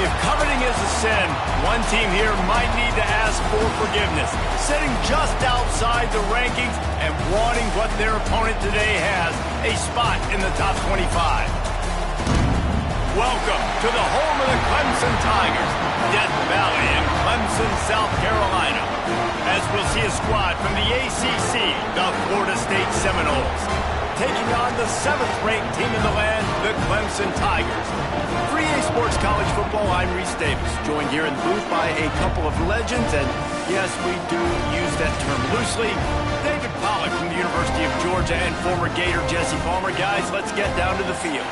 If coveting is a sin, one team here might need to ask for forgiveness, sitting just outside the rankings and wanting what their opponent today has, a spot in the top 25. Welcome to the home of the Clemson Tigers, Death Valley in Clemson, South Carolina, as we'll see a squad from the ACC, the Florida State Seminoles, taking on the 7th-ranked team in the land, the Clemson Tigers. For EA Sports College Football, I'm Reese Davis, joined here in the booth by a couple of legends, and yes, we do use that term loosely. David Pollack from the University of Georgia and former Gator Jesse Palmer. Guys, let's get down to the field.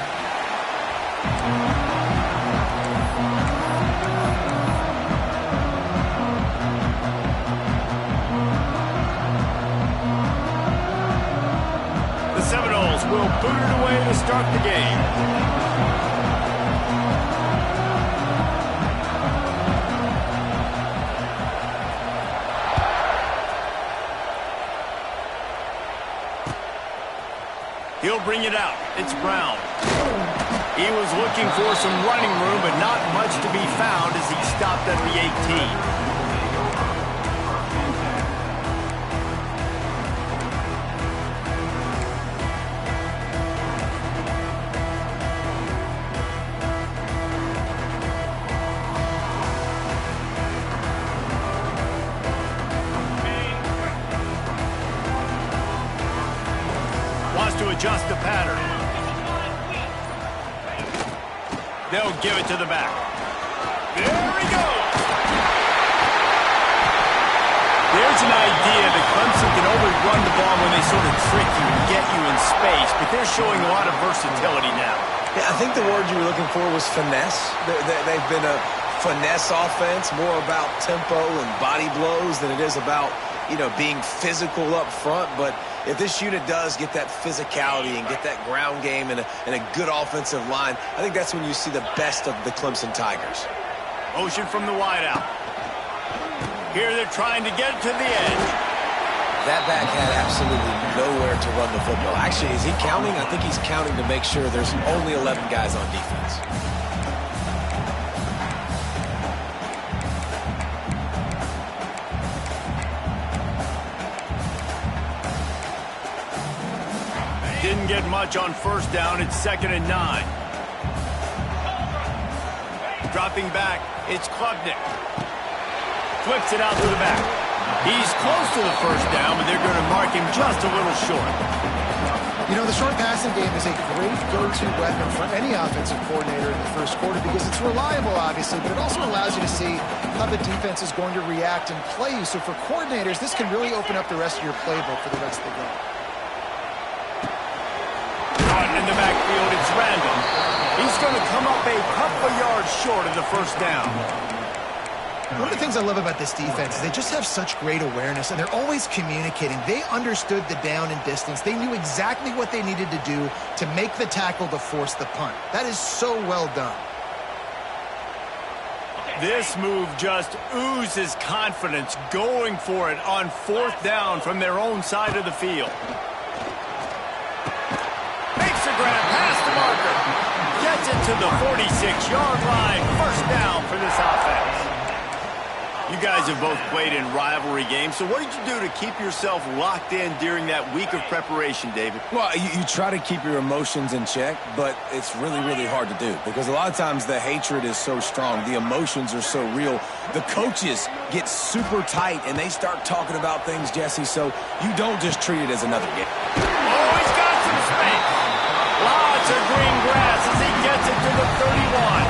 The Seminoles will boot it away to start the game. He'll bring it out. It's Brown. He was looking for some running room, but not much to be found as he stopped at the 18. To adjust the pattern. They'll give it to the back. There he goes. There's an idea that Clemson can only run the ball when they sort of trick you and get you in space, but they're showing a lot of versatility now. Yeah, I think the word you were looking for was finesse. They've been a finesse offense, more about tempo and body blows than it is about, being physical up front. But if this unit does get that physicality and get that ground game and a good offensive line, I think that's when you see the best of the Clemson Tigers. Motion from the wideout. Here they're trying to get to the edge. That back had absolutely nowhere to run the football. Actually, is he counting? I think he's counting to make sure there's only 11 guys on defense. Didn't get much on first down. It's 2nd and 9. Dropping back, it's Klubnik. Flips it out to the back. He's close to the first down, but they're going to mark him just a little short. The short passing game is a great go-to weapon for any offensive coordinator in the first quarter because it's reliable, obviously, but it also allows you to see how the defense is going to react and play you. So for coordinators, this can really open up the rest of your playbook for the rest of the game. In the backfield, it's Randall. He's going to come up a couple of yards short of the first down. One of the things I love about this defense is they just have such great awareness, and they're always communicating. They understood the down and distance. They knew exactly what they needed to do to make the tackle to force the punt. That is so well done. This move just oozes confidence, going for it on 4th down from their own side of the field. Makes a grab past the marker. Gets it to the 46-yard line. First down for this offense. You guys have both played in rivalry games, so what did you do to keep yourself locked in during that week of preparation, David? Well, you try to keep your emotions in check, but it's really, really hard to do because a lot of times the hatred is so strong. The emotions are so real. The coaches get super tight, and they start talking about things, Jesse, so you don't just treat it as another game. Oh, he's got some space. Lots of green grass as he gets it to the 31.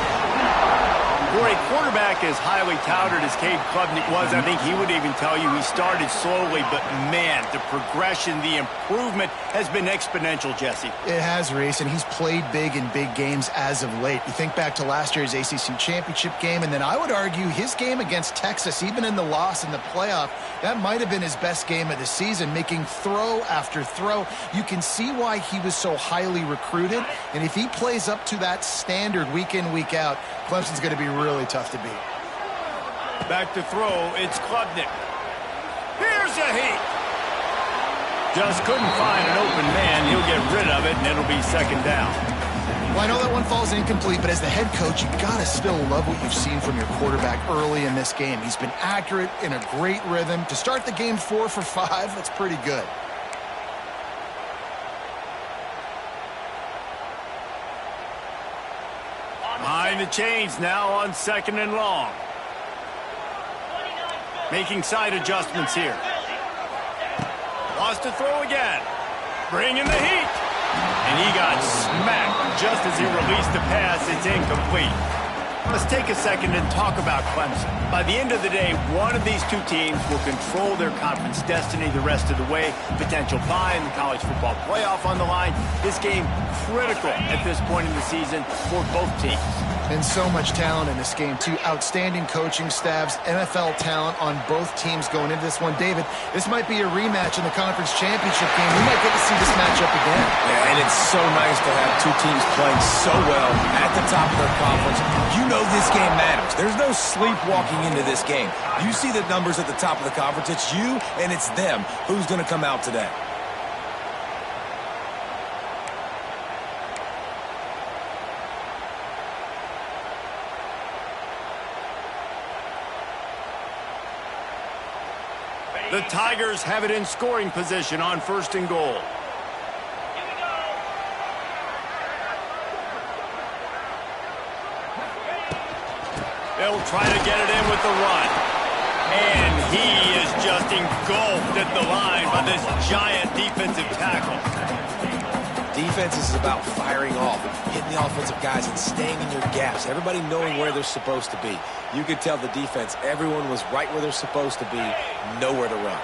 For a quarterback as highly touted as Cade Klubnik was, I think he would even tell you he started slowly, but man, the progression, the improvement has been exponential, Jesse. It has, Reese, and he's played big in big games as of late. You think back to last year's ACC championship game, and then I would argue his game against Texas, even in the loss in the playoff, that might have been his best game of the season, making throw after throw. You can see why he was so highly recruited, and if he plays up to that standard week in, week out, Clemson's going to be really tough to beat. Back to throw, it's Klubnik. Here's a heat. Just couldn't find an open man. He'll get rid of it, and it'll be 2nd down. Well, I know that one falls incomplete, but as the head coach, you got to still love what you've seen from your quarterback early in this game. He's been accurate, in a great rhythm. To start the game 4 for 5, that's pretty good. Behind the chains now on 2nd and long. Making side adjustments here. Wants to throw again. Bringing the heat. And he got smacked just as he released the pass. It's incomplete. Let's take a second and talk about Clemson. By the end of the day, one of these two teams will control their conference destiny the rest of the way. Potential bye in the college football playoff on the line. This game critical at this point in the season for both teams. And so much talent in this game, too. Outstanding coaching staffs, NFL talent on both teams going into this one. David, this might be a rematch in the conference championship game. We might get to see this matchup again. Yeah, and it's so nice to have two teams playing so well at the top of their conference. You know this game matters. There's no sleepwalking into this game. You see the numbers at the top of the conference. It's you and it's them. Who's going to come out today? The Tigers have it in scoring position on 1st and goal. They'll try to get it in with the run. And he is just engulfed at the line by this giant defensive tackle. Defense is about firing off, hitting the offensive guys and staying in your gaps. Everybody knowing where they're supposed to be. You could tell the defense, everyone was right where they're supposed to be, nowhere to run.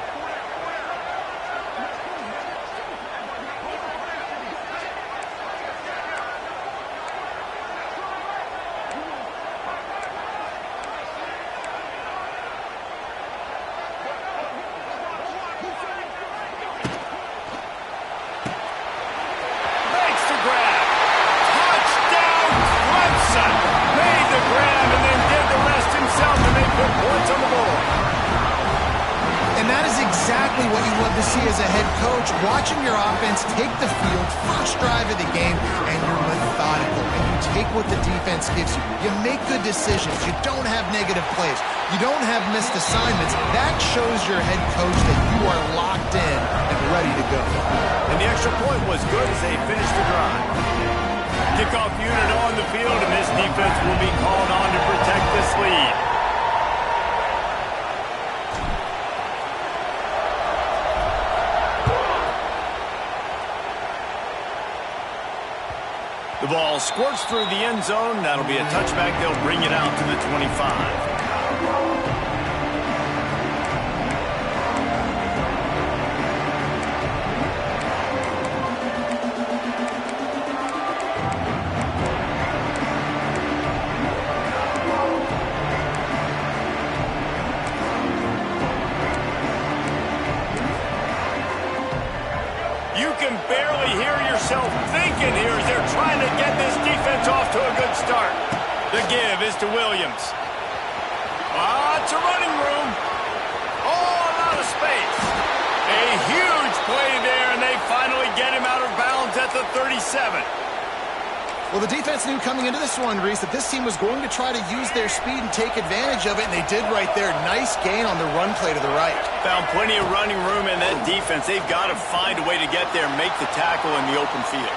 What you love to see as a head coach, watching your offense take the field, first drive of the game, and you're methodical, and you take what the defense gives you. You make good decisions. You don't have negative plays. You don't have missed assignments. That shows your head coach that you are locked in and ready to go. And the extra point was good as they finished the drive. Kickoff unit on the field, and this defense will be called on to protect this lead. The ball squirts through the end zone. That'll be a touchback. They'll bring it out to the 25. You can barely hear yourself thinking here as they're trying to get this defense off to a good start. The give is to Williams. Lots of running room. Oh, a lot of space. A huge play there, and they finally get him out of bounds at the 37. Well, the defense knew coming into this one, Reese, that this team was going to try to use their speed and take advantage of it, and they did right there. Nice gain on the run play to the right. Found plenty of running room in that defense. They've got to find a way to get there and make the tackle in the open field.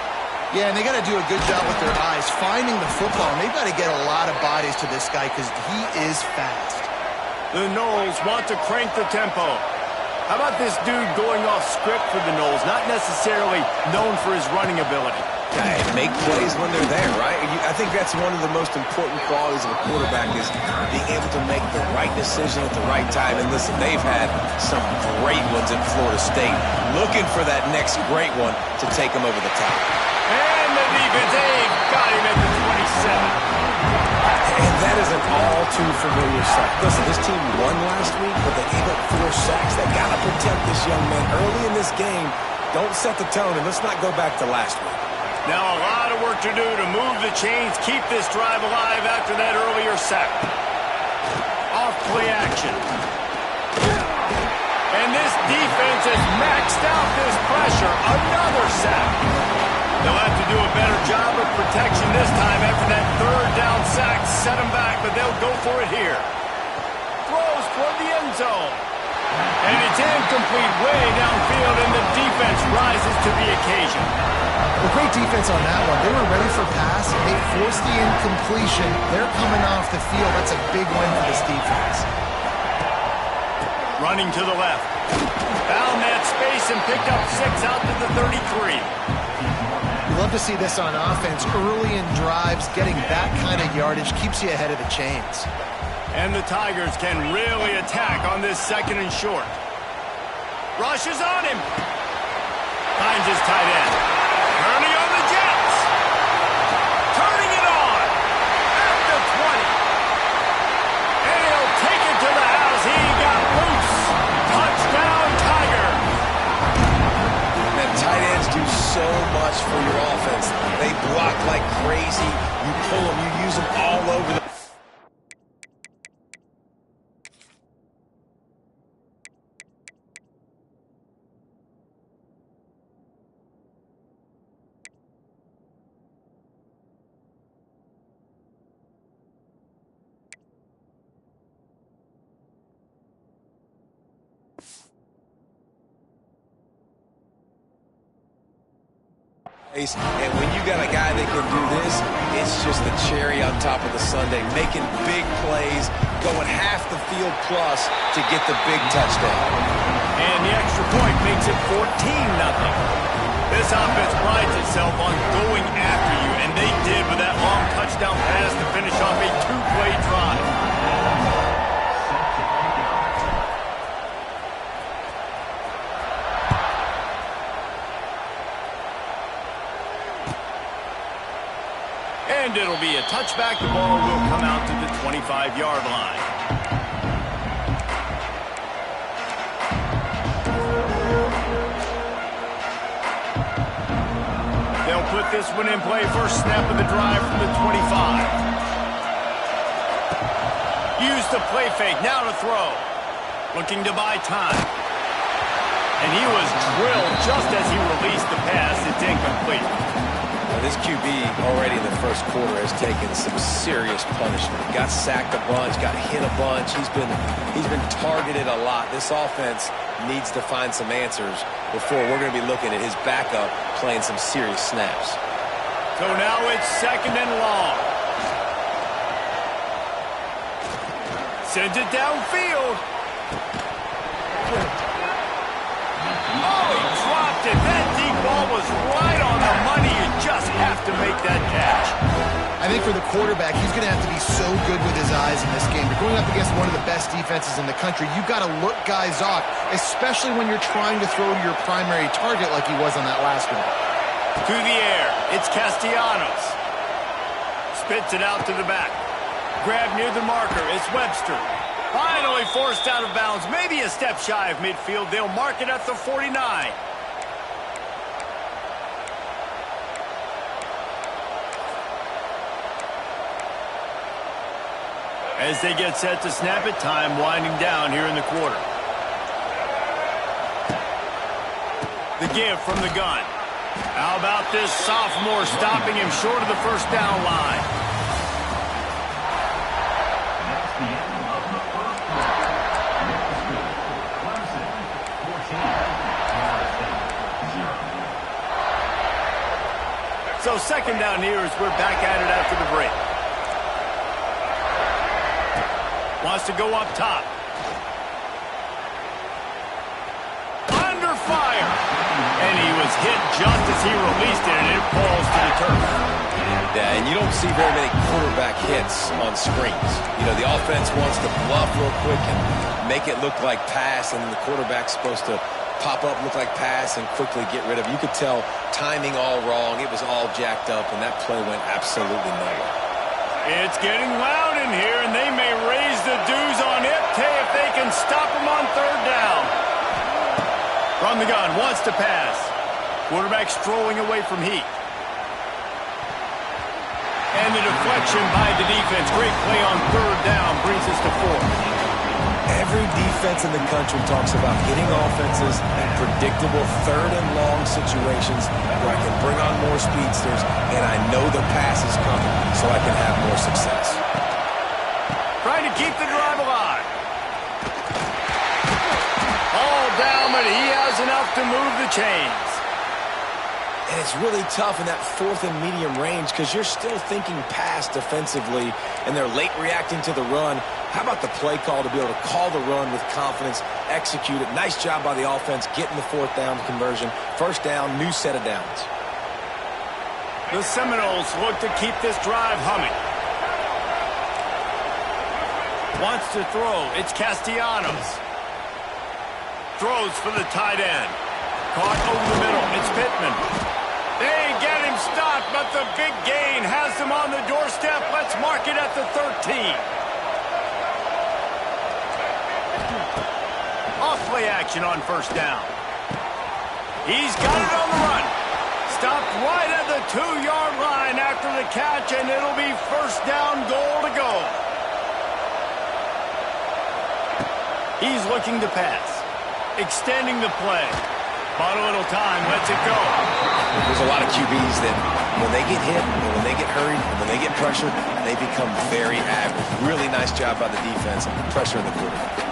Yeah, and they got to do a good job with their eyes, finding the football, and they've got to get a lot of bodies to this guy because he is fast. The Noles want to crank the tempo. How about this dude going off script for the Noles, not necessarily known for his running ability? Make plays when they're there, right? I think that's one of the most important qualities of a quarterback is being able to make the right decision at the right time. And listen, they've had some great ones at Florida State. Looking for that next great one to take them over the top. And the defense, they've got him at the 27. And that is an all too familiar sight. Listen, this team won last week, but they gave up 4 sacks. They got to protect this young man early in this game. Don't set the tone, and let's not go back to last week. Now a lot of work to do to move the chains, keep this drive alive after that earlier sack. Off play action. And this defense has maxed out this pressure. Another sack. They'll have to do a better job of protection this time after that third down sack set them back, but they'll go for it here. Throws toward the end zone. And it's incomplete way downfield, and the defense rises to the occasion. Well, great defense on that one. They were ready for pass. They forced the incompletion. They're coming off the field. That's a big win for this defense. Running to the left. Found that space and picked up 6 out to the 33. You love to see this on offense. Early in drives, getting that kind of yardage keeps you ahead of the chains. And the Tigers can really attack on this 2nd and short. Rushes on him. Finds his tight end. Turning on the Jets. Turning it on. At the 20. And he'll take it to the house. He got loose. Touchdown, Tiger. Man, tight ends do so much for your offense. They block like crazy. You pull them. You use them all over the and when you got a guy that can do this, it's just the cherry on top of the sundae, making big plays, going half the field plus to get the big touchdown. And the extra point makes it 14-0. This offense prides itself on going after you, and they did with that long touchdown pass to finish off a 2-play drive. And it'll be a touchback. The ball will come out to the 25-yard line. They'll put this one in play. First snap of the drive from the 25. Use the play fake. Now to throw. Looking to buy time. And he was drilled just as he released the pass. It's incomplete. This QB already in the first quarter has taken some serious punishment. Got sacked a bunch, got hit a bunch. He's been targeted a lot. This offense needs to find some answers before we're going to be looking at his backup playing some serious snaps. So now it's 2nd and long. Sends it downfield. Oh, he dropped it. That deep ball was right on the money. You just have to make that catch. I think for the quarterback, he's going to have to be so good with his eyes in this game. You're going up against one of the best defenses in the country. You've got to look guys off, especially when you're trying to throw to your primary target like he was on that last one. To the air. It's Castellanos. Spits it out to the back. Grab near the marker. It's Webster. Finally forced out of bounds. Maybe a step shy of midfield. They'll mark it at the 49. As they get set to snap it, time winding down here in the quarter. The give from the gun. How about this sophomore stopping him short of the first down line? So 2nd down here as we're back at it after the break. Wants to go up top. Under fire. And he was hit just as he released it, and it falls to the turf. And you don't see very many quarterback hits on screens. You know, the offense wants to bluff real quick and make it look like pass, and then the quarterback's supposed to pop up, look like pass, and quickly get rid of it. You could tell timing all wrong. It was all jacked up, and that play went absolutely nowhere. It's getting loud in here, and they may raise the dues on Ipte if they can stop him on 3rd down. From the gun, wants to pass. Quarterback strolling away from Heat. And the deflection by the defense. Great play on 3rd down brings us to 4th. Every defense in the country talks about getting offenses in predictable third and long situations where I can bring on more speedsters and I know the pass is coming so I can have more success. Trying to keep the drive alive. All down, but he has enough to move the chains. And it's really tough in that fourth and medium range because you're still thinking pass defensively, and they're late reacting to the run. How about the play call to be able to call the run with confidence, execute it? Nice job by the offense getting the fourth down conversion. First down, new set of downs. The Seminoles look to keep this drive humming. Wants to throw. It's Castellanos. Throws for the tight end. Caught over the middle. It's Pittman. They get him stopped, but the big gain has them on the doorstep. Let's mark it at the 13. Off play action on first down. He's got it on the run. Stopped right at the 2-yard line after the catch, and it'll be first down, goal to go. He's looking to pass. Extending the play. Bought a little time, lets it go. There's a lot of QBs that when they get hit, and when they get hurried, and when they get pressured, they become very active. Really nice job by the defense, pressuring the quarterback.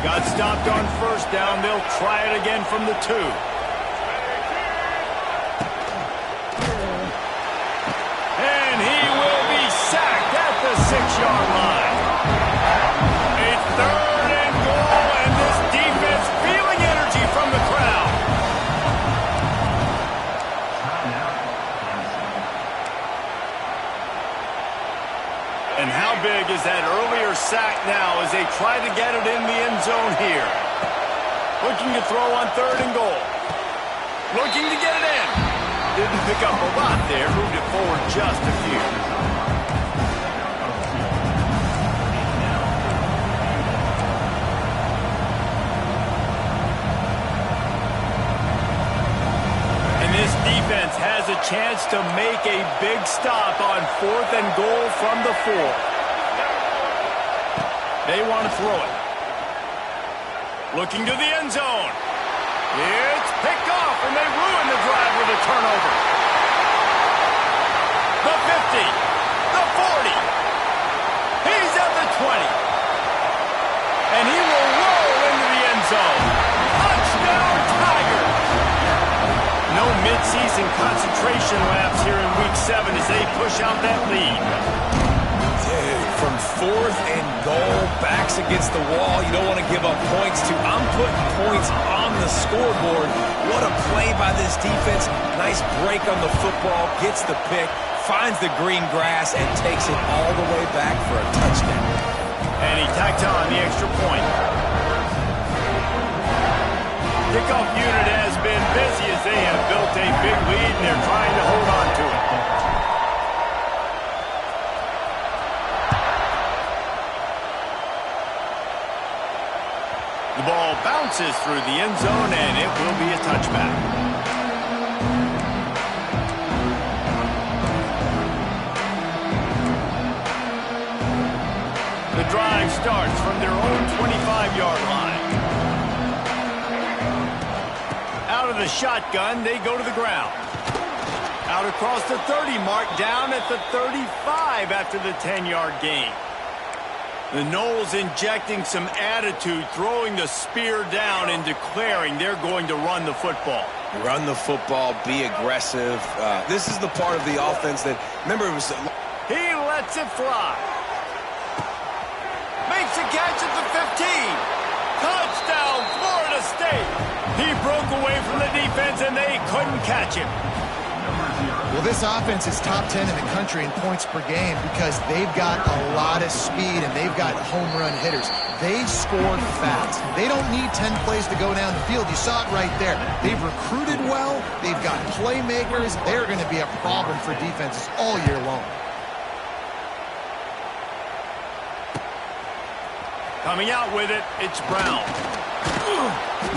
Got stopped on first down. They'll try it again from the 2. And he will be sacked at the 6-yard line. A third and goal, and this defense feeling energy from the crowd. And how big is that earlier sack now as they try to get it in the end zone here? Looking to throw on third and goal. Looking to get it in. Didn't pick up a lot there. Moved it forward just a few. And this defense has a chance to make a big stop on fourth and goal from the 4. They want to throw it. Looking to the end zone. It's picked off, and they ruin the drive with a turnover. The 50. The 40. He's at the 20. And he will roll into the end zone. Touchdown, Tigers! No midseason concentration laps here in Week 7 as they push out that lead. Dude, from fourth and goal, backs against the wall, you don't want to give up points to. I'm putting points on the scoreboard. What a play by this defense. Nice break on the football, gets the pick, finds the green grass, and takes it all the way back for a touchdown. And he tacked on the extra point. Kickoff unit has been busy as they have built a big lead, and they're trying to hold on to it. The ball bounces through the end zone, and it will be a touchback. The drive starts from their own 25-yard line. Out of the shotgun, they go to the ground. Out across the 30 mark, down at the 35 after the 10-yard gain. The Noles injecting some attitude, throwing the spear down and declaring they're going to run the football. Run the football, be aggressive. This is the part of the offense that, remember, it was... He lets it fly. Makes a catch at the 15. Touchdown, Florida State. He broke away from the defense, and they couldn't catch him. Well, this offense is top 10 in the country in points per game because they've got a lot of speed and they've got home run hitters. They scored fast. They don't need 10 plays to go down the field. You saw it right there. They've recruited well. They've got playmakers. They're going to be a problem for defenses all year long. Coming out with it, it's Brown.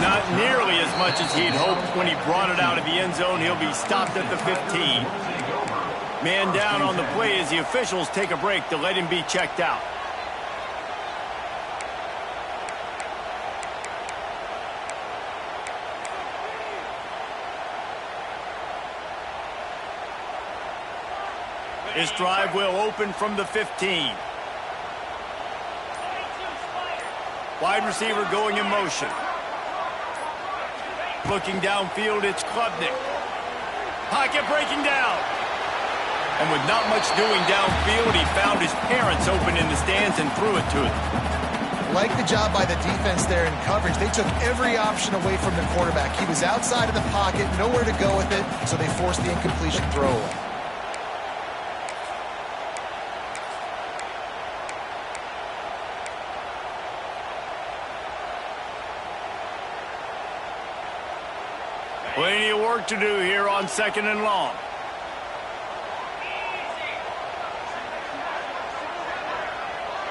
Not nearly as much as he'd hoped when he brought it out of the end zone. He'll be stopped at the 15. Man down on the play as the officials take a break to let him be checked out. This drive will open from the 15. Wide receiver going in motion. Looking downfield, it's Klubnik. Pocket breaking down. And with not much doing downfield, he found his parents open in the stands and threw it to them. Like the job by the defense there in coverage. They took every option away from the quarterback. He was outside of the pocket, nowhere to go with it, so they forced the incompletion throwaway. Plenty of work to do here on 2nd and long.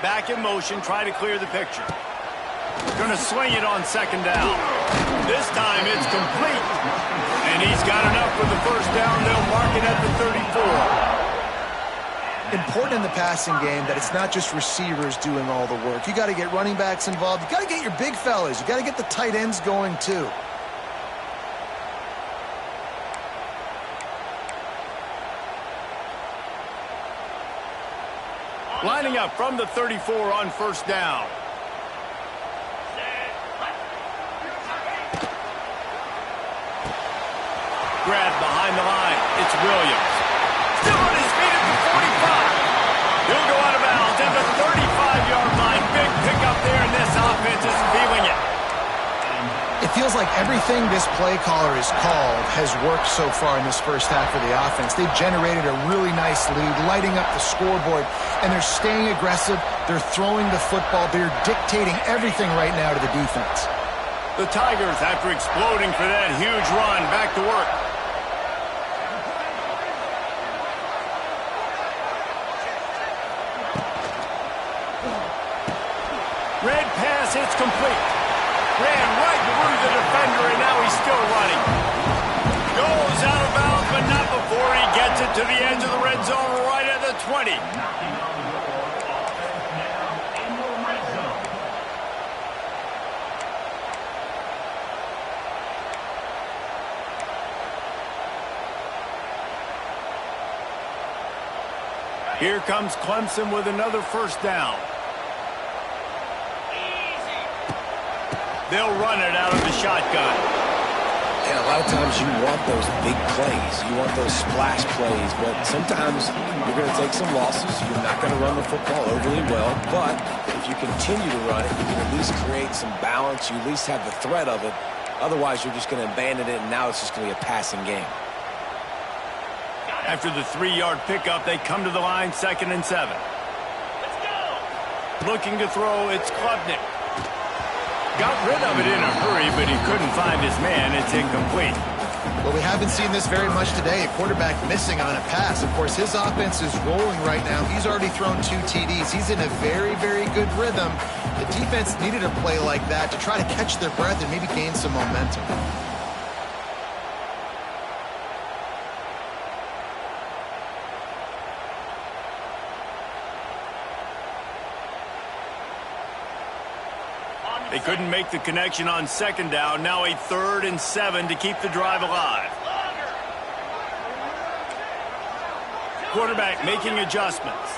Back in motion, try to clear the picture. Going to swing it on 2nd down. This time it's complete. And he's got enough for the first down. They'll mark it at the 34. Important in the passing game that it's not just receivers doing all the work. You got to get running backs involved. You got to get your big fellas. You got to get the tight ends going too. Lining up from the 34 on 1st down. Grab behind the line. It's Williams. Still on his feet at the 45. He'll go out of bounds at the 35-yard line. Big pickup there, and this offense is feeling it. It feels like everything this play caller has called has worked so far in this first half for the offense. They've generated a really nice lead, lighting up the scoreboard, and they're staying aggressive. They're throwing the football. They're dictating everything right now to the defense. The Tigers, after exploding for that huge run, back to work. Red pass, it's complete. Ran right through the defender, and now he's still running. Goes out of bounds, but not before he gets it to the edge of the red zone, right at the 20. Here comes Clemson with another first down. They'll run it out of the shotgun. And a lot of times you want those big plays. You want those splash plays. But sometimes you're going to take some losses. You're not going to run the football overly well. But if you continue to run it, you can at least create some balance. You at least have the threat of it. Otherwise, you're just going to abandon it, and now it's just going to be a passing game. After the 3-yard pickup, they come to the line, 2nd and 7. Let's go. Looking to throw, it's Klubnik. Got rid of it in a hurry, but he couldn't find his man. It's incomplete. Well, we haven't seen this very much today. A quarterback missing on a pass. Of course, his offense is rolling right now. He's already thrown 2 TDs. He's in a very, very good rhythm. The defense needed a play like that to try to catch their breath and maybe gain some momentum. They couldn't make the connection on 2nd down. Now a 3rd and 7 to keep the drive alive. Quarterback making adjustments.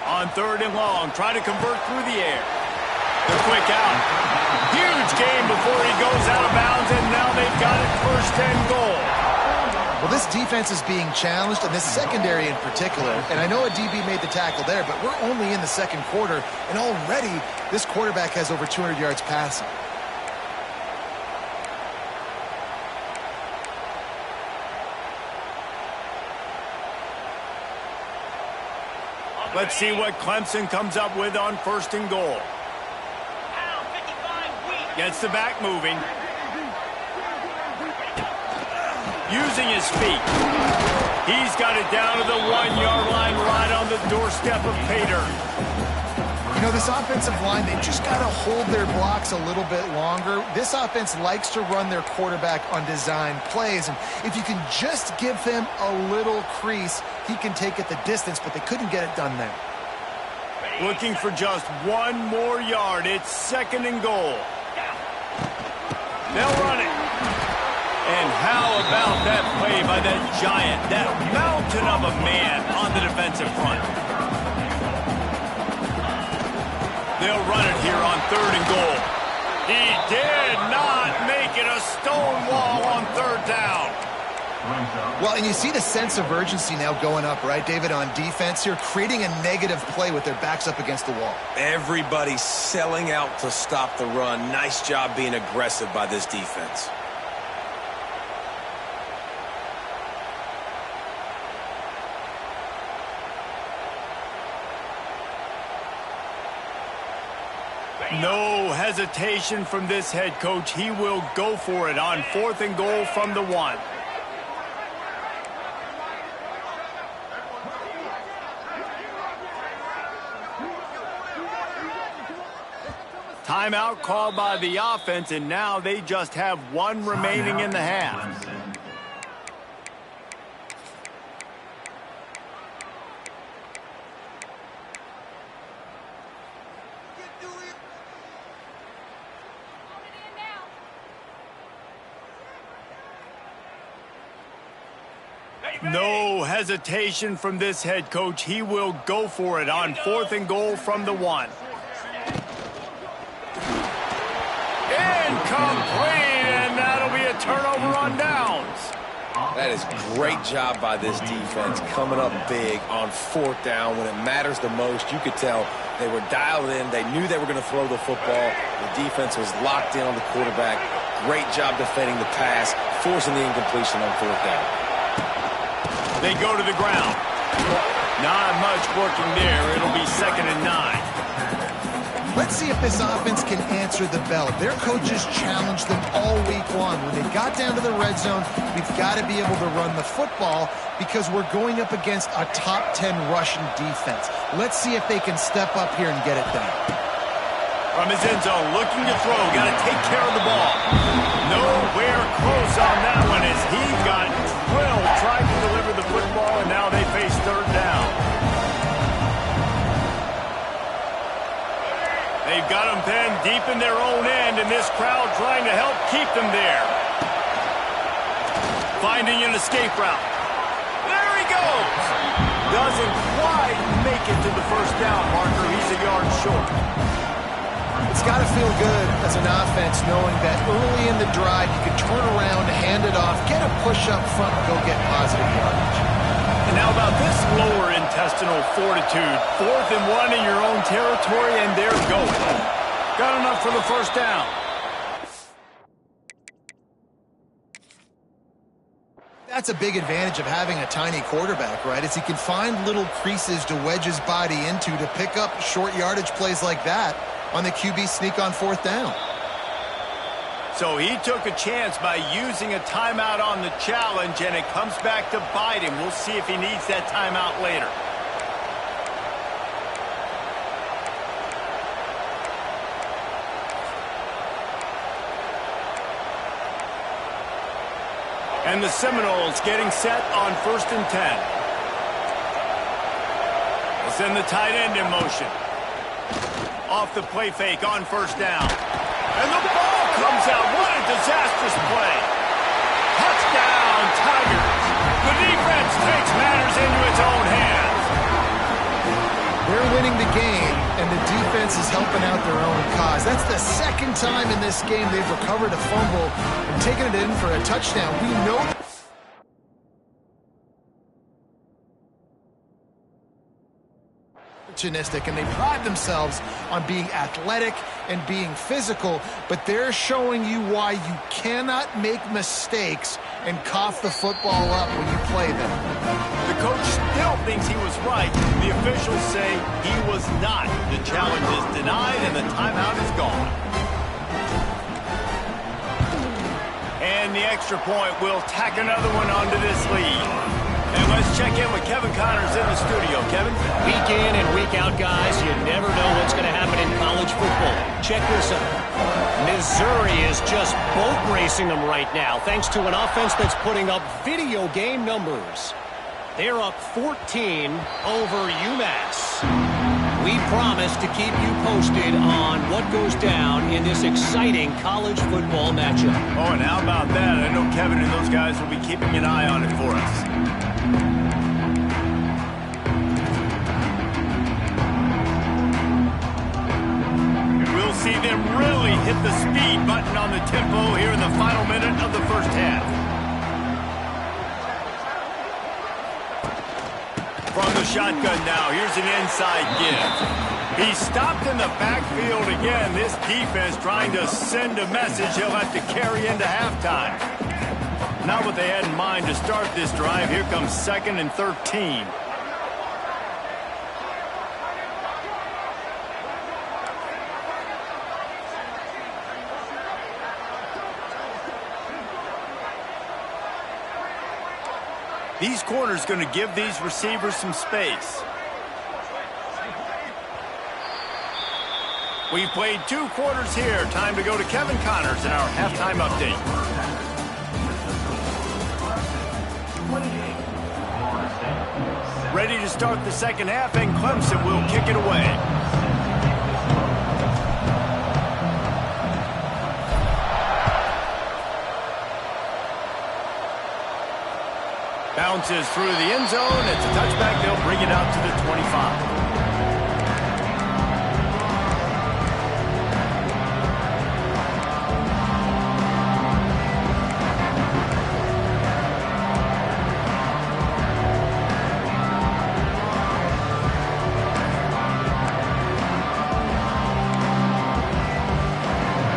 On 3rd and long, try to convert through the air. The quick out. Huge game before he goes out of bounds, and now they've got it 1st and goal. Well, this defense is being challenged, and this secondary in particular. And I know a DB made the tackle there, but we're only in the 2nd quarter, and already this quarterback has over 200 yards passing. Let's see what Clemson comes up with on 1st and goal. Gets the back moving. Using his feet. He's got it down to the 1-yard line, right on the doorstep of Pater. You know, this offensive line, they just got to hold their blocks a little bit longer. This offense likes to run their quarterback on design plays, and if you can just give him a little crease, he can take it the distance, but they couldn't get it done there. Looking for just 1 more yard. It's 2nd and goal. They'll run it. about that play by that giant, that mountain of a man on the defensive front. They'll run it here on 3rd and goal. He did not make it a stone wall on 3rd down. Well, and you see the sense of urgency now going up, right, David, on defense here, creating a negative play with their backs up against the wall. Everybody's selling out to stop the run. Nice job being aggressive by this defense. No hesitation from this head coach. He will go for it on 4th and goal from the 1. Timeout called by the offense, and now they just have 1 remaining in the half. No hesitation from this head coach. He will go for it on 4th and goal from the 1. Incomplete, and that'll be a turnover on downs. That is great job by this defense, coming up big on 4th down when it matters the most. You could tell they were dialed in. They knew they were going to throw the football. The defense was locked in on the quarterback. Great job defending the pass, forcing the incompletion on 4th down. They go to the ground. Not much working there. It'll be 2nd and 9. Let's see if this offense can answer the bell. Their coaches challenged them all week long. When they got down to the red zone, we've got to be able to run the football because we're going up against a top 10 rushing defense. Let's see if they can step up here and get it done. From his end zone, looking to throw. Got to take care of the ball. Nowhere close on that one as he got drilled, tried to deliver the football, and now they face 3rd down. They've got them pinned deep in their own end, and this crowd trying to help keep them there. Finding an escape route. There he goes. Doesn't quite make it to the 1st down marker. He's a yard short. It's got to feel good as an offense knowing that early in the drive you can turn around, hand it off, get a push up front, and go get positive yardage. And now about this lower intestinal fortitude. 4th and 1 in your own territory, and they're going. Got enough for the 1st down. That's a big advantage of having a tiny quarterback, right? Is he can find little creases to wedge his body into to pick up short yardage plays like that on the QB sneak on 4th down. So he took a chance by using a timeout on the challenge, and it comes back to bite him. We'll see if he needs that timeout later. And the Seminoles getting set on 1st and 10. They'll send the tight end in motion. Off the play fake on 1st down. And the ball comes out. What a disastrous play. Touchdown, Tigers. The defense takes matters into its own hands. They're winning the game, and the defense is helping out their own cause. That's the 2nd time in this game they've recovered a fumble and taken it in for a touchdown. We know and they pride themselves on being athletic and being physical, but they're showing you why you cannot make mistakes and cough the football up when you play them. The coach still thinks he was right. The officials say he was not. The challenge is denied and the timeout is gone. And the extra point will tack another one onto this lead. And let's check in with Kevin Connors in the studio. Kevin? Week in and week out, guys, you never know what's going to happen in college football. Check this out. Missouri is just boat racing them right now, thanks to an offense that's putting up video game numbers. They're up 14 over UMass. We promise to keep you posted on what goes down in this exciting college football matchup. Oh, and how about that? I know Kevin and those guys will be keeping an eye on it for us. We'll see them really hit the speed button on the tempo here in the final minute of the first half. From the shotgun now, here's an inside give. He's stopped in the backfield again. This defense trying to send a message he'll have to carry into halftime. Not what they had in mind to start this drive. Here comes 2nd and 13. These corners going to give these receivers some space. We've played 2 quarters here. Time to go to Kevin Connors in our halftime update. Ready to start the second half, and Clemson will kick it away. Bounces through the end zone. It's a touchback. They'll bring it out to the 25.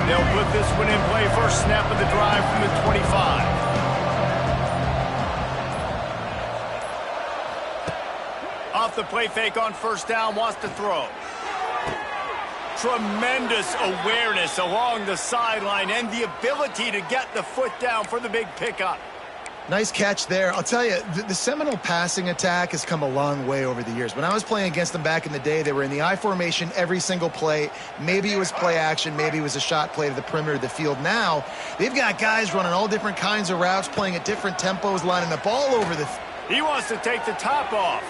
They'll put this one in play. First snap of the drive from the 25. Off the play fake on first down, wants to throw. Tremendous awareness along the sideline and the ability to get the foot down for the big pickup. Nice catch there. I'll tell you, the Seminole passing attack has come a long way over the years. When I was playing against them back in the day, they were in the I formation every single play. Maybe it was play action. Maybe it was a shot play to the perimeter of the field. Now, they've got guys running all different kinds of routes, playing at different tempos, lining up all over the... He wants to take the top off.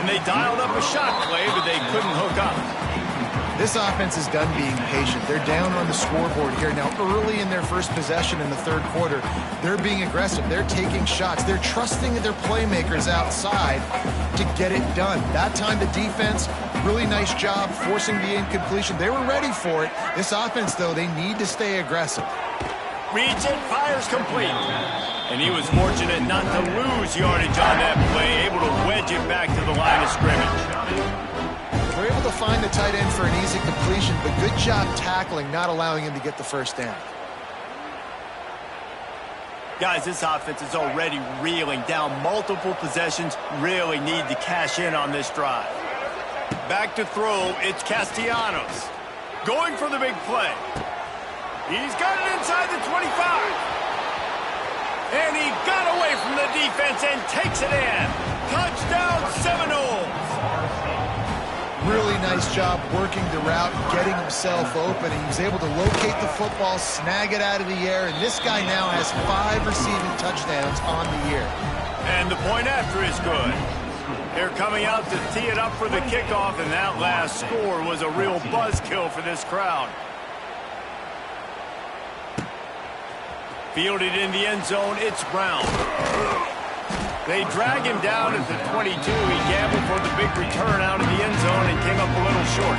And they dialed up a shot play, but they couldn't hook up. This offense is done being patient. They're down on the scoreboard here. Now, early in their first possession in the third quarter, they're being aggressive. They're taking shots. They're trusting their playmakers outside to get it done. That time, the defense, really nice job forcing the incompletion. They were ready for it. This offense, though, they need to stay aggressive. Reads it, fires complete. And he was fortunate not to lose yardage on that play, able to wedge it back to the line of scrimmage. They're able to find the tight end for an easy completion, but good job tackling, not allowing him to get the first down. Guys, this offense is already reeling down multiple possessions. Really need to cash in on this drive. Back to throw, it's Castellanos. Going for the big play. He's got it inside the 25. And he got away from the defense and takes it in. Touchdown, Seminoles. Really nice job working the route, getting himself open. He was able to locate the football, snag it out of the air, and this guy now has 5 receiving touchdowns on the year. And the point after is good. They're coming out to tee it up for the kickoff, and that last score was a real buzzkill for this crowd. Fielded in the end zone, it's Brown. They drag him down at the 22. He gambled for the big return out of the end zone and came up a little short.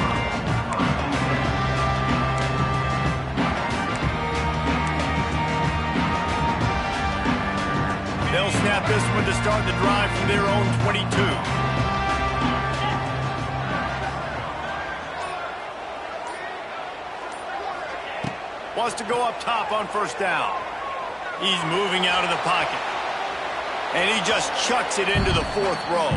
They'll snap this one to start the drive from their own 22. Wants to go up top on first down. He's moving out of the pocket. And he just chucks it into the 4th row.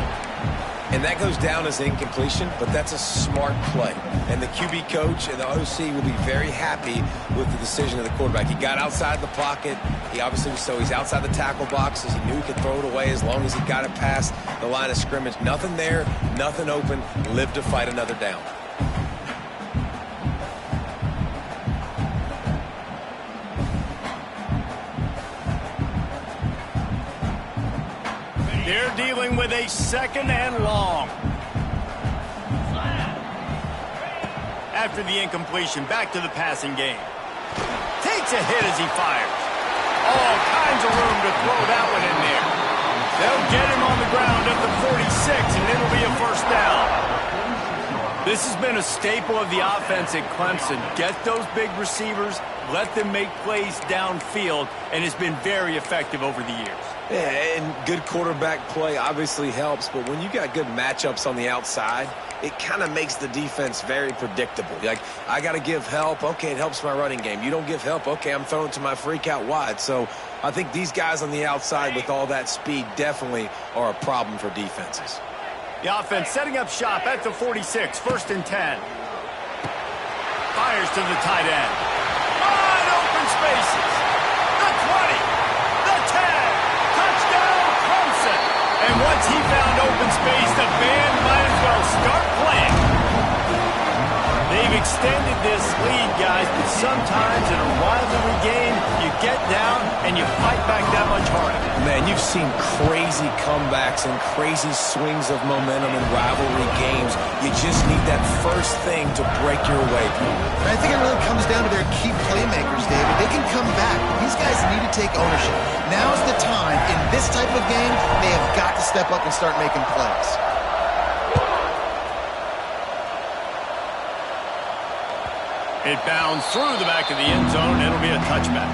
And that goes down as incompletion, but that's a smart play. And the QB coach and the OC will be very happy with the decision of the quarterback. He got outside the pocket. He obviously, so he's outside the tackle boxes. He knew he could throw it away as long as he got it past the line of scrimmage. Nothing there, nothing open. Live to fight another down. They're dealing with a 2nd and long. After the incompletion, back to the passing game. Takes a hit as he fires. to throw that one in there. They'll get him on the ground at the 46, and it'll be a first down. This has been a staple of the offense at Clemson. Get those big receivers, let them make plays downfield, and it's been very effective over the years. Yeah, and good quarterback play obviously helps, but when you got good matchups on the outside, it kind of makes the defense very predictable. Like, I got to give help. Okay, it helps my running game. You don't give help. Okay, I'm throwing to my freak out wide. So I think these guys on the outside with all that speed definitely are a problem for defenses. The offense setting up shop at the 46, 1st and 10. Fires to the tight end. Wide open spaces. The 20, the 10. Touchdown, Clemson. And once he found open space, the band might as well start playing. They've extended this lead, guys, but sometimes in a rivalry game, you get down and you fight back that much harder. Man, you've seen crazy comebacks and crazy swings of momentum in rivalry games. You just need that first thing to break your way through. I think it really comes down to their key playmakers, David. They can come back, but these guys need to take ownership. Now's the time. In this type of game, they have got to step up and start making plays. It bounds through the back of the end zone. It'll be a touchback.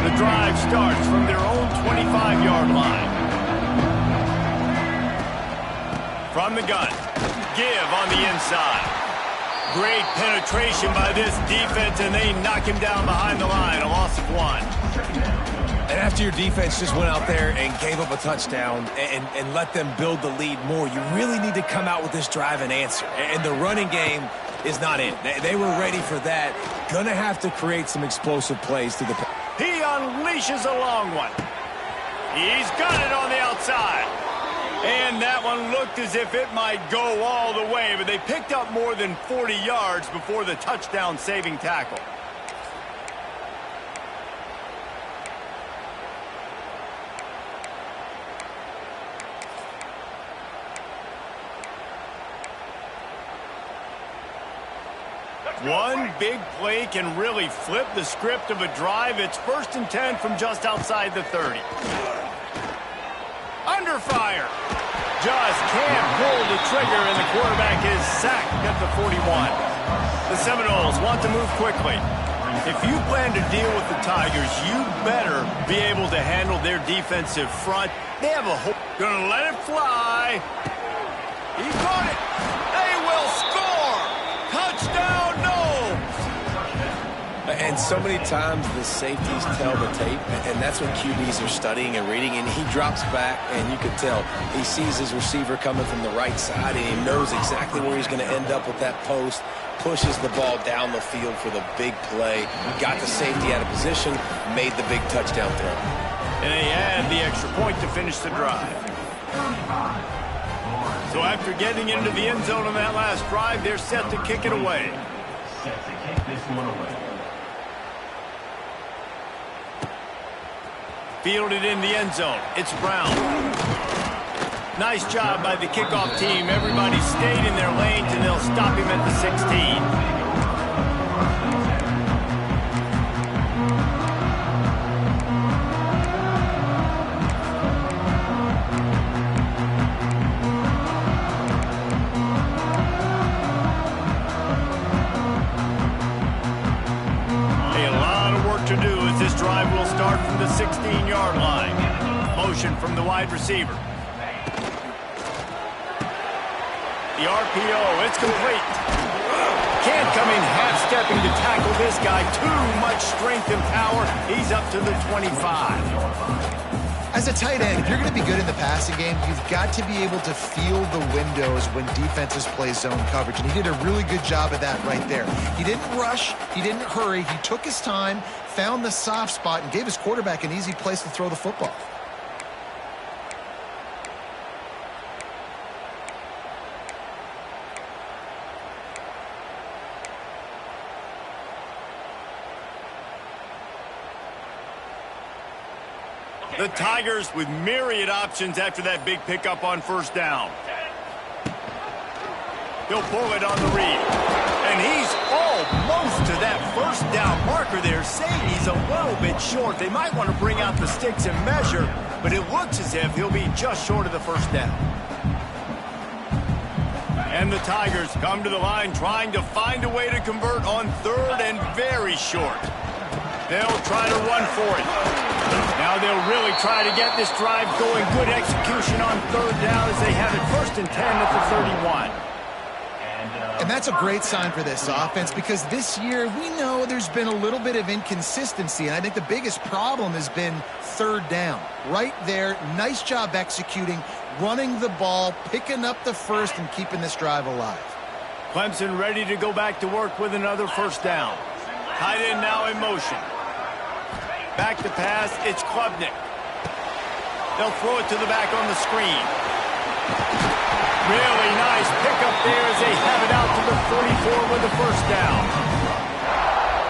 The drive starts from their own 25-yard line. From the gun. Give on the inside. Great penetration by this defense, and they knock him down behind the line. A loss of 1. And after your defense just went out there and gave up a touchdown and let them build the lead more, you really need to come out with this drive and answer. And the running game is not in. They were ready for that. Gonna have to create some explosive plays to the... He unleashes a long one. He's got it on the outside. And that one looked as if it might go all the way, but they picked up more than 40 yards before the touchdown-saving tackle. One big play can really flip the script of a drive. It's 1st and 10 from just outside the 30. Under fire. Just can't pull the trigger, and the quarterback is sacked at the 41. The Seminoles want to move quickly. If you plan to deal with the Tigers, you better be able to handle their defensive front. They have a whole... Gonna let it fly. He caught it. They will score. Touchdown, no. And so many times the safeties tell the tape, and that's what QBs are studying and reading, and he drops back, and you can tell he sees his receiver coming from the right side, and he knows exactly where he's going to end up with that post, pushes the ball down the field for the big play, got the safety out of position, made the big touchdown throw. And they add the extra point to finish the drive. So after getting into the end zone on that last drive, they're set to kick it away. Set to kick this one away. Fielded in the end zone. It's Brown. Nice job by the kickoff team. Everybody stayed in their lanes, and they'll stop him at the 16. Drive will start from the 16-yard line. Motion from the wide receiver. The RPO, it's complete. Can't come in half-stepping to tackle this guy. Too much strength and power. He's up to the 25. As a tight end, if you're going to be good in the passing game, you've got to be able to feel the windows when defenses play zone coverage. And he did a really good job of that right there. He didn't rush. He didn't hurry. He took his time, found the soft spot, and gave his quarterback an easy place to throw the football. The The Tigers with myriad options after that big pickup on first down. He'll pull it on the read. And he's almost to that first down marker there, saying he's a little bit short. They might want to bring out the sticks and measure, but it looks as if he'll be just short of the first down. And the Tigers come to the line trying to find a way to convert on third and very short. They'll try to run for it. Now they'll really try to get this drive going. Good execution on third down as they have it 1st and 10 at the 31. And that's a great sign for this offense because this year we know there's been a little bit of inconsistency, and I think the biggest problem has been third down. Right there, nice job executing, running the ball, picking up the first, and keeping this drive alive. Clemson ready to go back to work with another first down. Tight end now in motion. Back to pass, it's Klubnik. They'll throw it to the back on the screen. Really nice pickup there as they have it out to the 44 with the first down.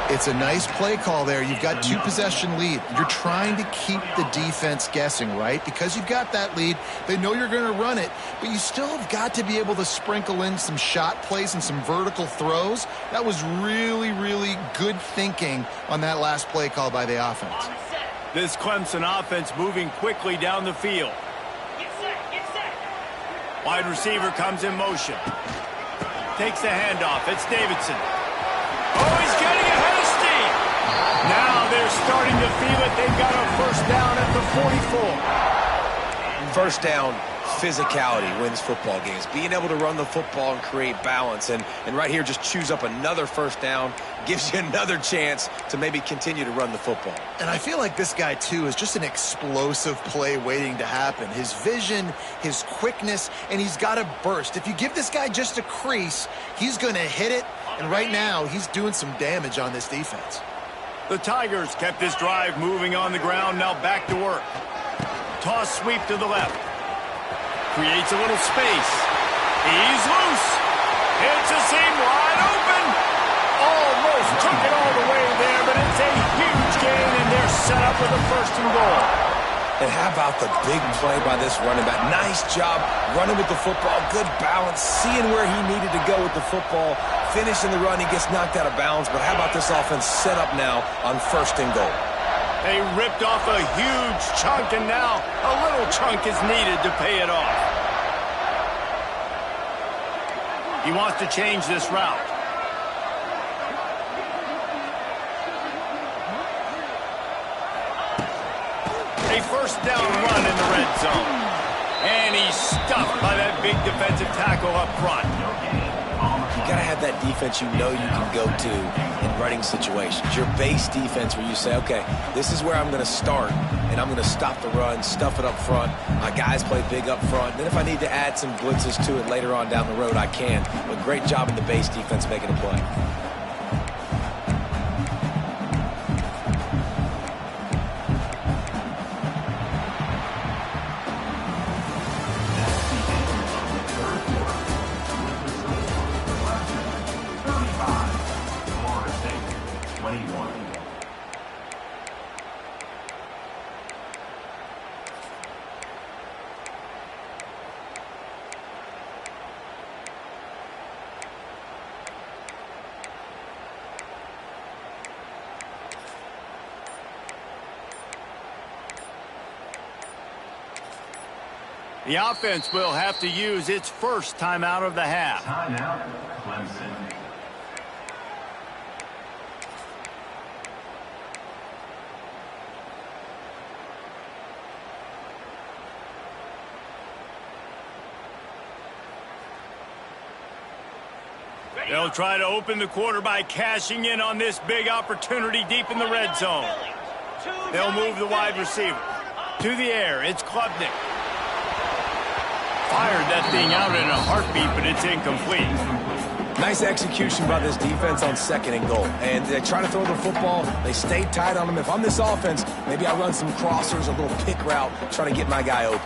It's a nice play call there. You've got 2-possession lead. You're trying to keep the defense guessing, right? Because you've got that lead, they know you're going to run it, but you still have got to be able to sprinkle in some shot plays and some vertical throws. That was really, really good thinking on that last play call by the offense. This Clemson offense moving quickly down the field. Wide receiver comes in motion. Takes the handoff. It's Davidson. Oh, he's getting ahead of steam. Now they're starting to feel it. They've got a first down at the 44. First down, physicality wins football games. Being able to run the football and create balance. And right here, just choose up another first down. Gives you another chance to maybe continue to run the football. And I feel like this guy, too, is just an explosive play waiting to happen. His vision, his quickness, and he's got a burst. If you give this guy just a crease, he's going to hit it. And right now, he's doing some damage on this defense. The Tigers kept this drive moving on the ground. Now back to work. Toss sweep to the left. Creates a little space. He's loose. It's a seam wide open. Almost took it all the way there, but it's a huge gain, and they're set up with a 1st and goal. And how about the big play by this running back? Nice job running with the football. Good balance, seeing where he needed to go with the football. Finishing the run, he gets knocked out of bounds. But how about this offense set up now on 1st and goal? They ripped off a huge chunk, and now a little chunk is needed to pay it off. He wants to change this route. A first down run in the red zone. And he's stuffed by that big defensive tackle up front. You got to have that defense you know you can go to in running situations. Your base defense where you say, okay, this is where I'm going to start, and I'm going to stop the run, stuff it up front. My guys play big up front. And then if I need to add some blitzes to it later on down the road, I can. But great job in the base defense making a play. The offense will have to use its first timeout of the half. Timeout, Clemson. They'll try to open the quarter by cashing in on this big opportunity deep in the red zone. They'll move the wide receiver. To the air, it's Klubnik. Fired that thing out in a heartbeat, but it's incomplete. Nice execution by this defense on 2nd and goal. And they try to throw the football. They stay tight on them. If I'm this offense, maybe I run some crossers, a little pick route, trying to get my guy open.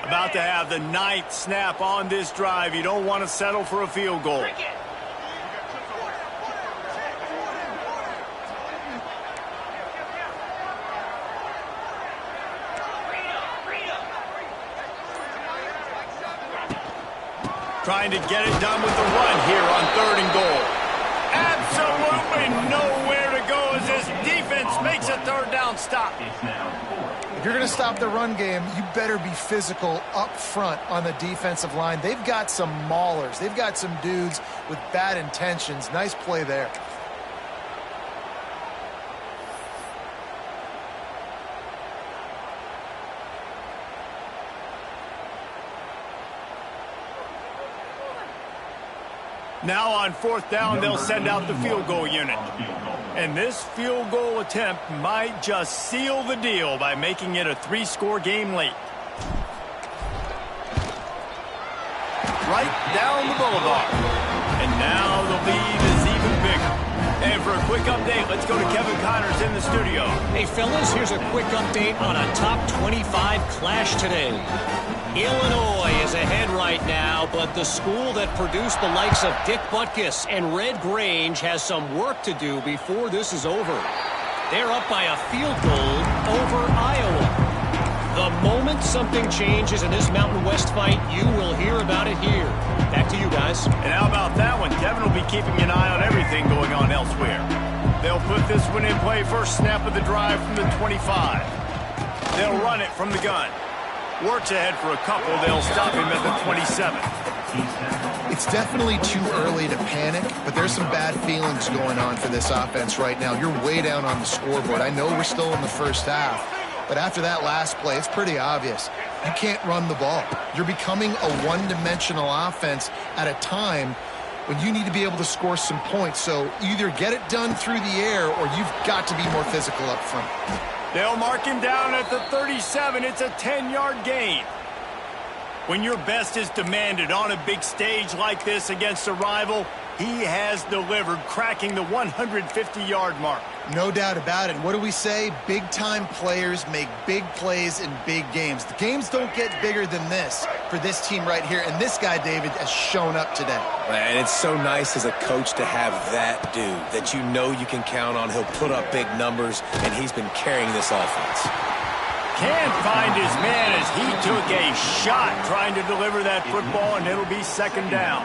About to have the 9th snap on this drive. You don't want to settle for a field goal. Trying to get it done with the run here on 3rd and goal. Absolutely nowhere to go as this defense makes a 3rd down stop. If you're going to stop the run game, you better be physical up front on the defensive line. They've got some maulers. They've got some dudes with bad intentions. Nice play there. Now on 4th down, they'll send out the field goal unit. And this field goal attempt might just seal the deal by making it a 3-score game late. Right down the boulevard. And now the lead is even bigger. And for a quick update, let's go to Kevin Connors in the studio. Hey, fellas, here's a quick update on a top 25 clash today. Illinois is ahead right now, but the school that produced the likes of Dick Butkus and Red Grange has some work to do before this is over. They're up by a field goal over Iowa. The moment something changes in this Mountain West fight, you will hear about it here. Back to you guys. And how about that one? Kevin will be keeping an eye on everything going on elsewhere. They'll put this one in play. First snap of the drive from the 25. They'll run it from the gun. Works ahead for a couple. They'll stop him at the 27. It's definitely too early to panic, but there's some bad feelings going on for this offense right now. You're way down on the scoreboard. I know we're still in the first half, but after that last play, it's pretty obvious. You can't run the ball. You're becoming a one-dimensional offense at a time when you need to be able to score some points. So either get it done through the air or you've got to be more physical up front. They'll mark him down at the 37. It's a 10-yard gain. When your best is demanded on a big stage like this against a rival, he has delivered, cracking the 150-yard mark. No doubt about it. What do we say? Big-time players make big plays in big games. The games don't get bigger than this for this team right here, and this guy, David, has shown up today. And it's so nice as a coach to have that dude that you know you can count on. He'll put up big numbers, and he's been carrying this offense. Can't find his man as he took a shot trying to deliver that football, and it'll be 2nd down.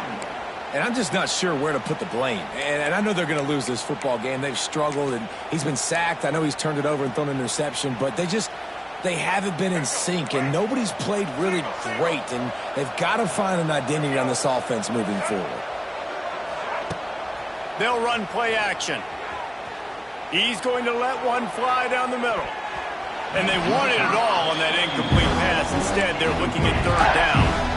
And I'm just not sure where to put the blame. And I know they're going to lose this football game. They've struggled, and he's been sacked. I know he's turned it over and thrown an interception, but they haven't been in sync, and nobody's played really great, and they've got to find an identity on this offense moving forward. They'll run play action. He's going to let one fly down the middle. And they wanted it all on that incomplete pass. Instead, they're looking at 3rd down.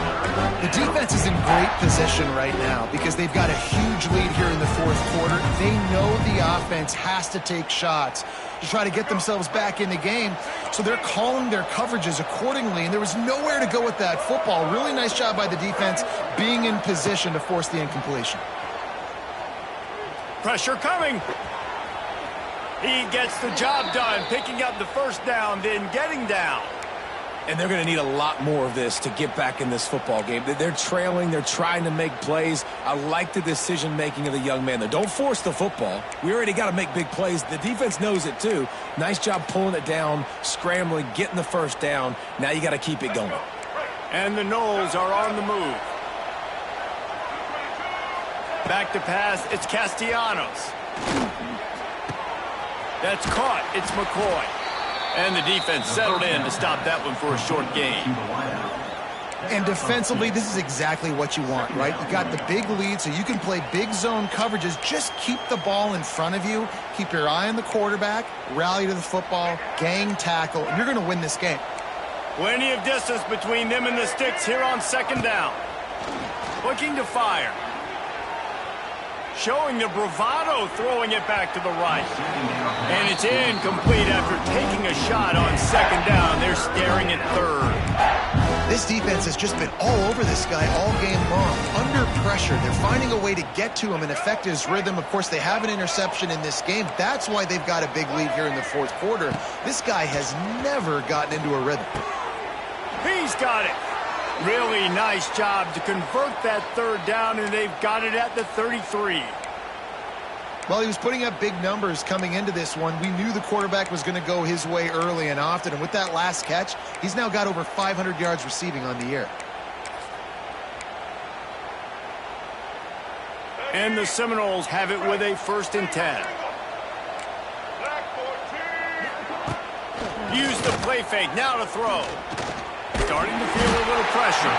The defense is in great position right now because they've got a huge lead here in the 4th quarter. They know the offense has to take shots to try to get themselves back in the game, so they're calling their coverages accordingly, and there was nowhere to go with that football. Really nice job by the defense being in position to force the incompletion. Pressure coming. He gets the job done, picking up the 1st down, then getting down. And they're going to need a lot more of this to get back in this football game. They're trailing. They're trying to make plays. I like the decision-making of the young man. Don't force the football. We already got to make big plays. The defense knows it, too. Nice job pulling it down, scrambling, getting the 1st down. Now you got to keep it going. And the Knowles are on the move. Back to pass. It's Castellanos. That's caught. It's McCoy. And the defense settled in to stop that one for a short gain. And defensively, this is exactly what you want, right? You got the big lead, so you can play big zone coverages. Just keep the ball in front of you. Keep your eye on the quarterback. Rally to the football. Gang tackle. And you're going to win this game. Plenty of distance between them and the sticks here on 2nd down. Looking to fire. Showing the bravado, throwing it back to the right. And it's incomplete after taking a shot on 2nd down. They're staring at 3rd. This defense has just been all over this guy all game long. Under pressure, they're finding a way to get to him and affect his rhythm. Of course, they have an interception in this game. That's why they've got a big lead here in the 4th quarter. This guy has never gotten into a rhythm. He's got it. Really nice job to convert that third down, and they've got it at the 33. Well, he was putting up big numbers coming into this one. We knew the quarterback was going to go his way early and often, and with that last catch, he's now got over 500 yards receiving on the year. And the Seminoles have it with a 1st and 10. Use the play fake, now to throw. Starting to feel a little pressure.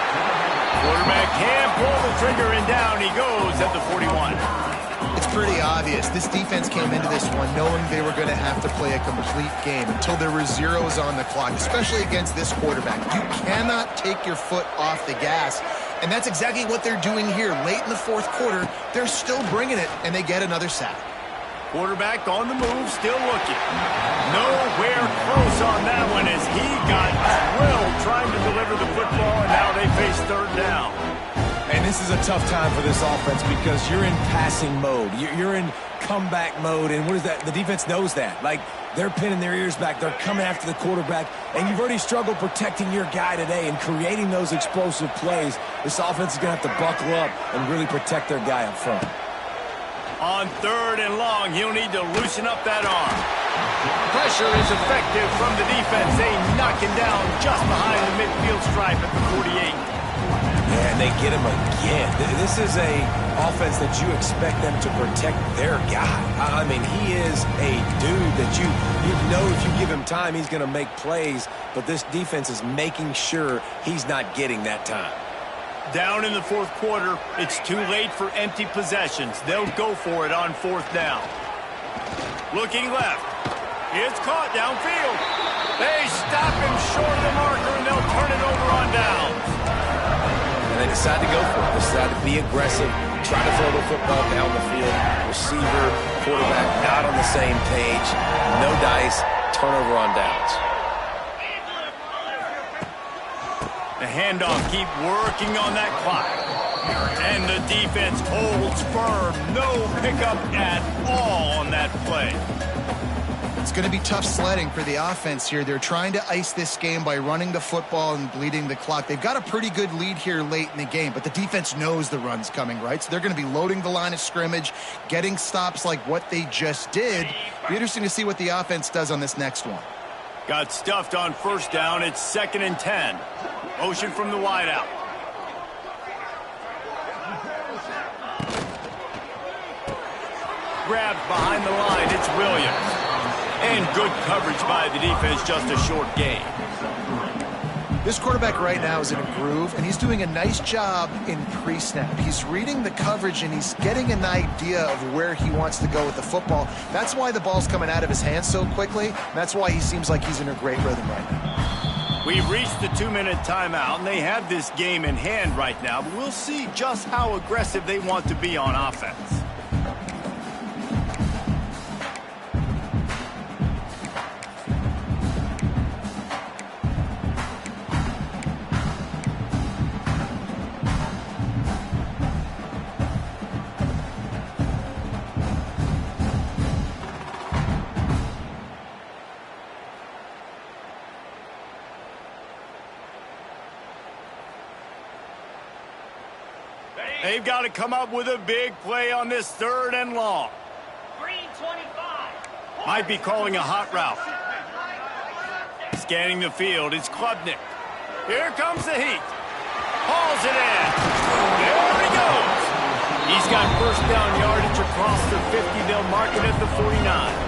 Quarterback can't pull the trigger, and down he goes at the 41. It's pretty obvious. This defense came into this one knowing they were going to have to play a complete game until there were zeros on the clock, especially against this quarterback. You cannot take your foot off the gas, and that's exactly what they're doing here. Late in the 4th quarter, they're still bringing it, and they get another sack. Quarterback on the move, still looking. Nowhere close on that one as he got drilled trying to deliver the football, and now they face 3rd down. And this is a tough time for this offense because you're in passing mode. You're in comeback mode, and what is that? The defense knows that. Like, they're pinning their ears back. They're coming after the quarterback, and you've already struggled protecting your guy today and creating those explosive plays. This offense is going to have to buckle up and really protect their guy up front. On 3rd and long, he'll need to loosen up that arm. Pressure is effective from the defense. They knock him down just behind the midfield stripe at the 48. And they get him again. This is a offense that you expect them to protect their guy. I mean, he is a dude that you know if you give him time, he's going to make plays. But this defense is making sure he's not getting that time. Down in the 4th quarter, it's too late for empty possessions. They'll go for it on 4th down. Looking left. It's caught downfield. They stop him short of the marker, and they'll turn it over on downs. And they decide to go for it. They decide to be aggressive, try to throw the football down the field. Receiver, quarterback, not on the same page. No dice, turnover on downs. The handoff, keep working on that clock. And the defense holds firm. No pickup at all on that play. It's going to be tough sledding for the offense here. They're trying to ice this game by running the football and bleeding the clock. They've got a pretty good lead here late in the game, but the defense knows the run's coming, right? So they're going to be loading the line of scrimmage, getting stops like what they just did. Be interesting to see what the offense does on this next one. Got stuffed on 1st down. It's 2nd and 10. Motion from the wideout. Grabbed behind the line. It's Williams. And good coverage by the defense, just a short gain. This quarterback right now is in a groove, and he's doing a nice job in pre-snap. He's reading the coverage, and he's getting an idea of where he wants to go with the football. That's why the ball's coming out of his hands so quickly. That's why he seems like he's in a great rhythm right now. We've reached the 2-minute timeout, and they have this game in hand right now, but we'll see just how aggressive they want to be on offense. They've got to come up with a big play on this 3rd and long. Might be calling a hot route. Scanning the field, it's Klubnik. Here comes the heat. Hauls it in. There he goes. He's got 1st down yardage across the 50. They'll mark it at the 49.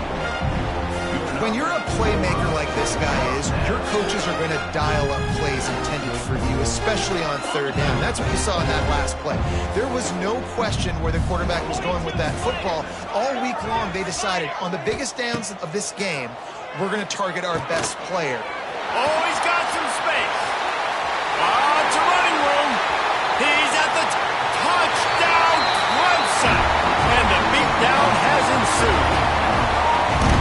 When you're a playmaker like this guy is, your coaches are going to dial up plays intended for you, especially on 3rd down. That's what you saw in that last play. There was no question where the quarterback was going with that football. All week long, they decided on the biggest downs of this game, we're going to target our best player. Oh, he's got some space. It's a running room. He's at the touchdown Clemson. And the beatdown has ensued.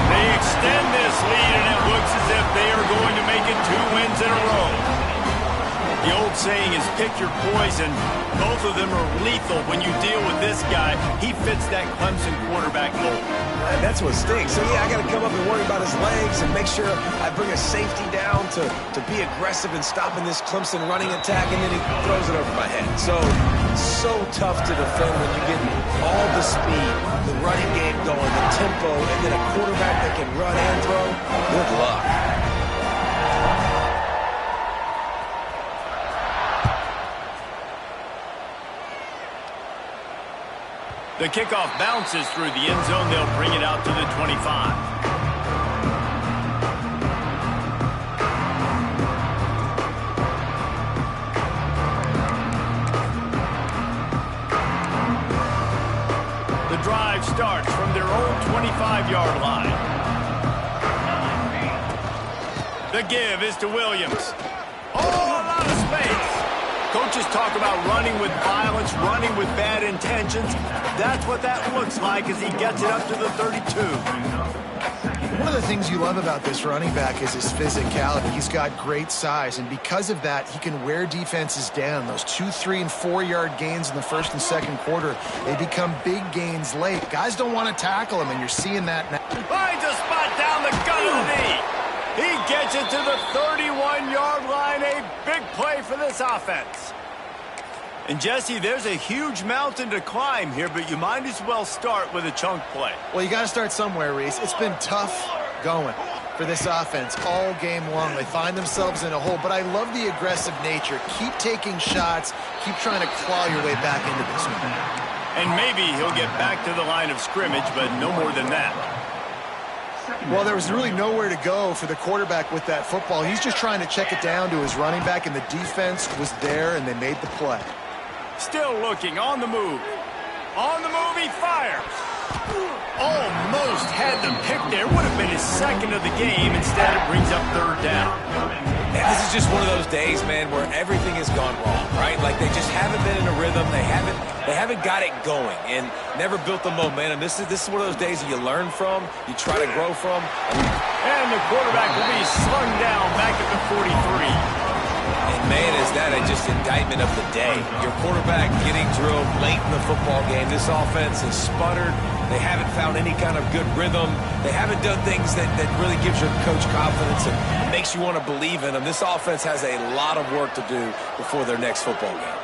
They extend this lead, and it looks as if they are going to make it 2 wins in a row. The old saying is pick your poison. Both of them are lethal when you deal with this this guy, he fits that Clemson quarterback mold. And that's what stinks. So, yeah, I got to come up and worry about his legs and make sure I bring a safety down to be aggressive in stopping this Clemson running attack, and then he throws it over my head. So tough to defend when you get all the speed, the running game going, the tempo, and then a quarterback that can run and throw. Good luck. The kickoff bounces through the end zone. They'll bring it out to the 25. The drive starts from their own 25-yard line. The give is to Williams. Oh, a lot of space. Coaches talk about running with violence, running with bad intentions. That's what that looks like as he gets it up to the 32. One of the things you love about this running back is his physicality. He's got great size, and because of that, he can wear defenses down. Those 2, 3, and 4-yard gains in the first and second quarter, they become big gains late. Guys don't want to tackle him, and you're seeing that now. Finds a spot down the gut of the knee. He gets it to the 31-yard line. A big play for this offense. And, Jesse, there's a huge mountain to climb here, but you might as well start with a chunk play. Well, you got to start somewhere, Reese. It's been tough going for this offense all game long. They find themselves in a hole, but I love the aggressive nature. Keep taking shots. Keep trying to claw your way back into this one. And maybe he'll get back to the line of scrimmage, but no more than that. Well, there was really nowhere to go for the quarterback with that football. He's just trying to check it down to his running back, and the defense was there, and they made the play. Still looking, on the move. On the move, he fires. Almost had the pick there. Would have been his second of the game. Instead, it brings up third down. And this is just one of those days, man, where everything has gone wrong, right? Like they just haven't been in a rhythm. They haven't got it going and never built the momentum. This is one of those days that you learn from, you try to grow from. And the quarterback will be slung down back at the 43. And, man, is that just indictment of the day. Your quarterback getting drilled late in the football game. This offense has sputtered. They haven't found any kind of good rhythm. They haven't done things that really gives your coach confidence and makes you want to believe in them. This offense has a lot of work to do before their next football game.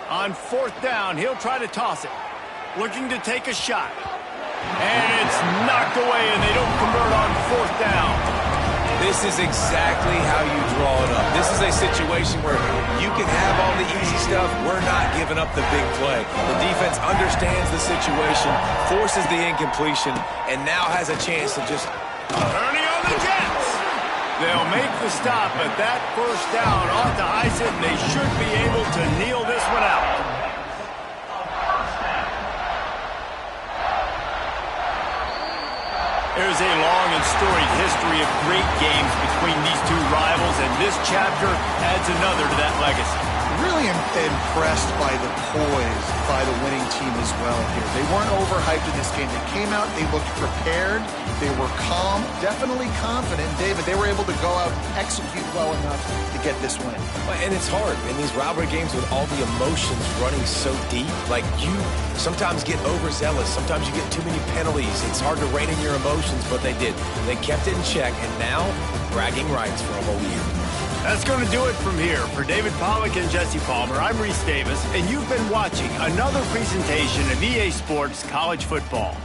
On fourth down, he'll try to toss it. Looking to take a shot. And it's knocked away, and they don't convert on fourth down. This is exactly how you draw it up. This is a situation where you can have all the easy stuff. We're not giving up the big play. The defense understands the situation, forces the incompletion, and now has a chance to just... Turning on the Jets. They'll make the stop, but that first down ought to ice it, and they should be able to kneel this one out. There's a long and storied history of great games between these two rivals, and this chapter adds another to that legacy. Really impressed by the poise by the winning team as well here. They weren't overhyped in this game. They came out, they looked prepared, they were calm, definitely confident. David, they were able to go out and execute well enough to get this win. And it's hard in these rivalry games with all the emotions running so deep. Like, you sometimes get overzealous. Sometimes you get too many penalties. It's hard to rein in your emotions, but they did. They kept it in check, and now bragging rights for a whole year. That's going to do it from here. For David Pollack and Jesse Palmer, I'm Reese Davis, and you've been watching another presentation of EA Sports College Football.